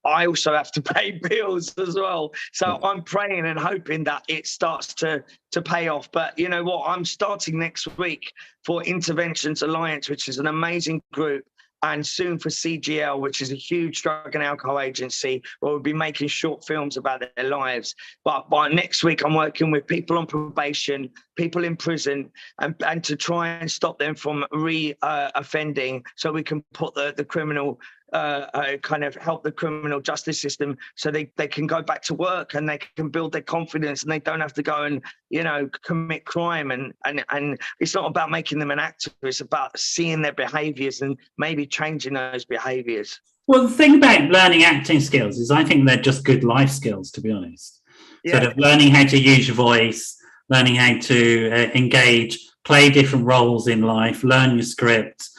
I also have to pay bills as well. So I'm praying and hoping that it starts to pay off. But you know what? I'm starting next week for Interventions Alliance, which is an amazing group. And soon for CGL, which is a huge drug and alcohol agency, where we'll be making short films about their lives. But by next week, I'm working with people on probation, people in prison, and to try and stop them from offending, so we can put the criminal, kind of help the criminal justice system, so they can go back to work and they can build their confidence, and they don't have to go and commit crime. And it's not about making them an actor, it's about seeing their behaviors and maybe changing those behaviors. Well, the thing about learning acting skills is I think they're just good life skills, to be honest. Sort of learning how to use your voice, learning how to engage, play different roles in life, learn your script,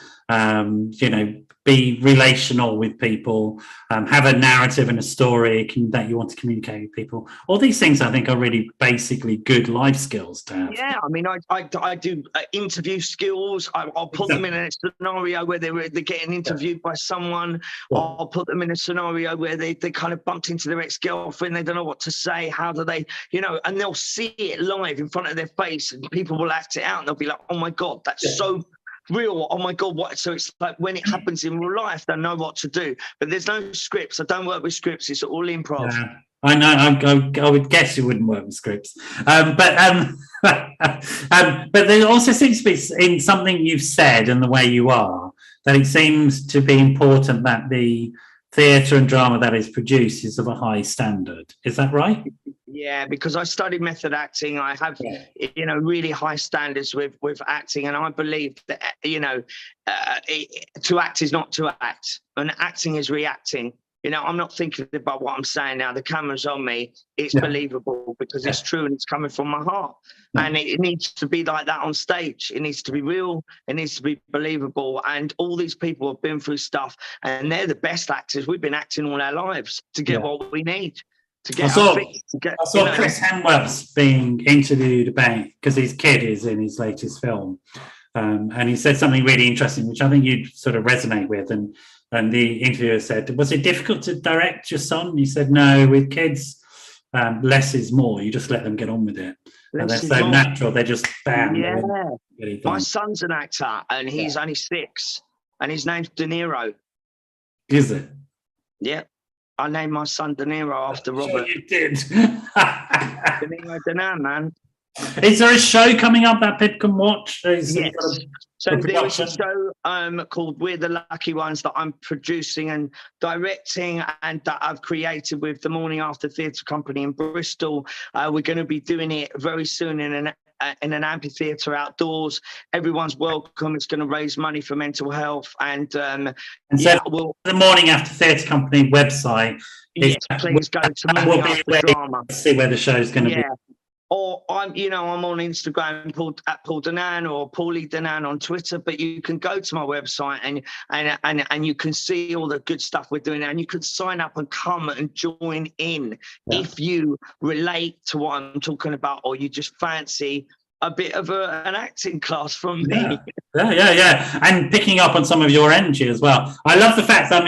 be relational with people, have a narrative and a story that you want to communicate with people. All these things I think are really basically good life skills to have. Yeah, I mean, I do interview skills. I'll put them in a scenario where they're getting interviewed by someone. I'll put them in a scenario where they kind of bumped into their ex-girlfriend. They don't know what to say. How do they, and they'll see it live in front of their face, and people will act it out, and they'll be like, oh my God, that's so real. Oh my God, what? So it's like when it happens in real life, they know what to do. But there's no scripts. I don't work with scripts. It's all improv. Yeah, I know. I would guess you wouldn't work with scripts. But there also seems to be in something you've said and the way you are, that it seems to be important that the theatre and drama that is produced is of a high standard. Is that right? Yeah, because I studied method acting. I have, really high standards with acting. And I believe that, to act is not to act. And acting is reacting. I'm not thinking about what I'm saying now. The camera's on me. It's believable because it's true and it's coming from my heart. And it needs to be like that on stage. It needs to be real. It needs to be believable. And all these people have been through stuff, and they're the best actors. We've been acting all our lives to get what we need. I saw Chris Hemsworth being interviewed about, because his kid is in his latest film, and he said something really interesting, which I think you'd sort of resonate with. And the interviewer said, "Was it difficult to direct your son?" He said, "No, with kids, less is more. You just let them get on with it, and they're so natural. They're just bam." Yeah, my son's an actor, and he's only 6, and his name's De Niro. Is it? Yeah. I named my son De Niro after Robert. Sure you did. De Niro Danan, man. Is there a show coming up that people can watch? Yes. So there is a show called We're the Lucky Ones that I'm producing and directing, and that I've created with the Morning After Theatre Company in Bristol. We're going to be doing it very soon in an amphitheatre outdoors. Everyone's welcome. It's going to raise money for mental health. And so the Morning After Theatre Company website. Please go to Morning After Drama. See where the show's going to be. Or I'm on Instagram, at Paul Danan, or Paulie Danan on Twitter. But you can go to my website and you can see all the good stuff we're doing, and you can sign up and come and join in if you relate to what I'm talking about, or you just fancy a bit of an acting class from me. Yeah. And picking up on some of your energy as well. I love the fact that,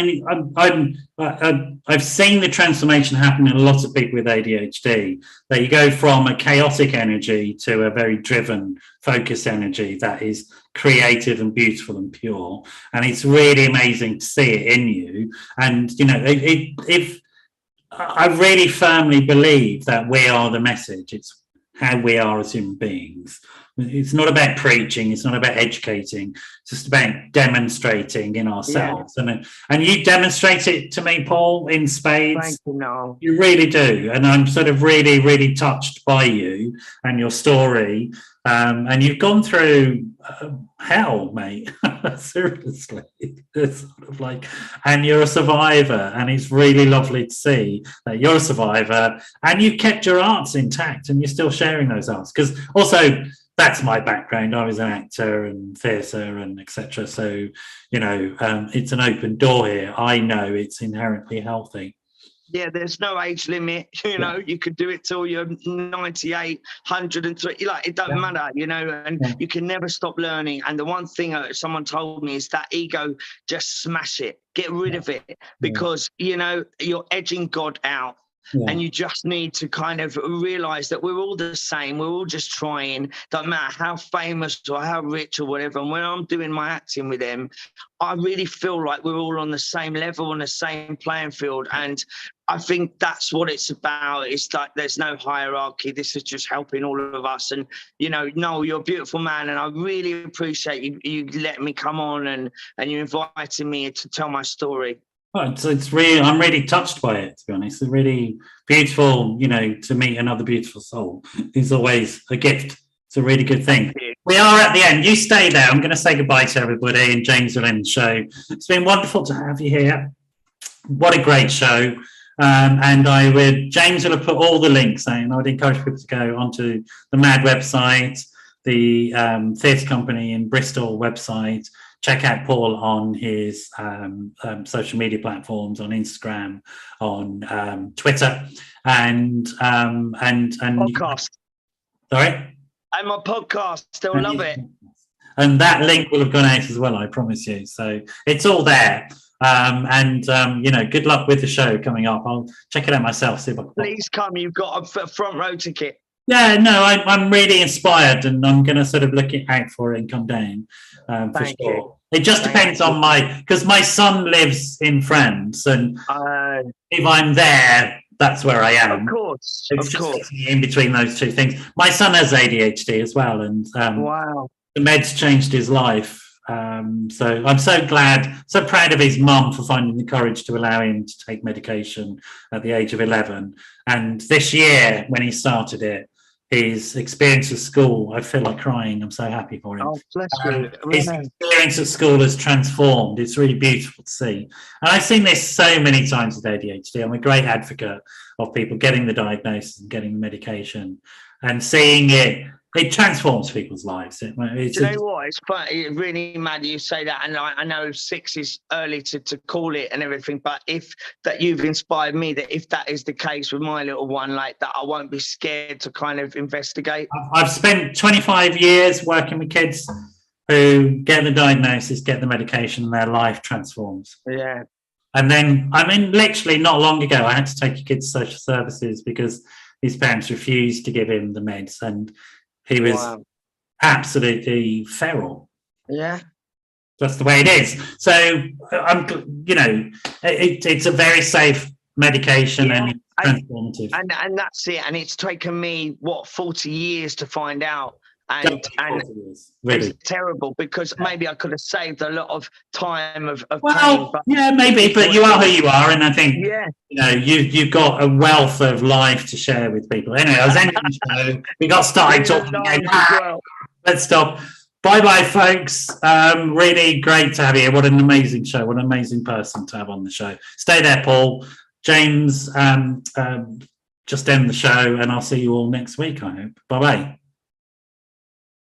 I've seen the transformation happen in a lot of people with ADHD, that you go from a chaotic energy to a very driven, focused energy that is creative and beautiful and pure. And it's really amazing to see it in you. And, I really firmly believe that we are the message. It's how we are as human beings. It's not about preaching. It's not about educating. It's just about demonstrating in ourselves. And you demonstrate it to me, Paul, in spades. Thank you, Noel. You really do. And I'm sort of really, really touched by you and your story. And you've gone through hell, mate. Seriously. It's sort of like, and you're a survivor. And it's really lovely to see that you're a survivor and you've kept your arts intact and you're still sharing those arts. Because also, that's my background. I was an actor and theatre and etc. So, it's an open door here. I know it's inherently healthy. Yeah, there's no age limit. You could do it till you're 98, 103. It doesn't matter, and you can never stop learning. And the one thing someone told me is that ego, just smash it, get rid of it, because, you're edging God out. Yeah. And you just need to kind of realize that we're all the same. We're all just trying. Doesn't matter how famous or how rich or whatever. And when I'm doing my acting with them, I really feel like we're all on the same level, on the same playing field. And I think that's what it's about. It's like there's no hierarchy. This is just helping all of us. And, Noel, you're a beautiful man. And I really appreciate you letting me come on and you inviting me to tell my story. Oh, it's really, I'm really touched by it, to be honest. It's really beautiful, to meet another beautiful soul is always a gift. It's a really good thing. We are at the end. You stay there. I'm going to say goodbye to everybody, and James will end the show. It's been wonderful to have you here. What a great show. James will have put all the links in. I would encourage people to go onto the MAD website, the theatre company in Bristol website. Check out Paul on his social media platforms, on Instagram, on Twitter, and podcast. Sorry, I'm a podcast. They'll love it. And that link will have gone out as well, I promise you. So it's all there. Good luck with the show coming up. I'll check it out myself. See if I can. Please come. You've got a front row ticket. Yeah, no, I'm really inspired, and I'm going to sort of look out for it and come down for sure. You. It just depends on because my son lives in France, and if I'm there, that's where I am. Of course, it's just in between those two things. My son has ADHD as well, and wow, the meds changed his life. So I'm so proud of his mum for finding the courage to allow him to take medication at the age of 11. And this year, when he started it, his experience at school, I feel like crying. I'm so happy for him. Oh, bless you. His experience at school has transformed. It's really beautiful to see. And I've seen this so many times with ADHD. I'm a great advocate of people getting the diagnosis and getting the medication and seeing it. It transforms people's lives. Do you know what? It's funny. It's really mad you say that, and I know 6 is early to call it and everything. But you've inspired me that if that is the case with my little one, like that, I won't be scared to kind of investigate. I've spent 25 years working with kids who get the diagnosis, get the medication, and their life transforms. Yeah. And then, literally not long ago, I had to take a kid to social services because his parents refused to give him the meds, and he was absolutely feral. Yeah. That's the way it is. So, it's a very safe medication and it's transformative. And that's it. And it's taken me, 40 years to find out. And really? It's terrible because maybe I could have saved a lot of time of pain. But maybe, but you are who you are, and I think you've got a wealth of life to share with people. Anyway, I was ending the show. We got started talking again. Let's stop. Bye, folks. Really great to have you here. What an amazing show. What an amazing person to have on the show. Stay there, Paul. James, just end the show, and I'll see you all next week, I hope. Bye-bye.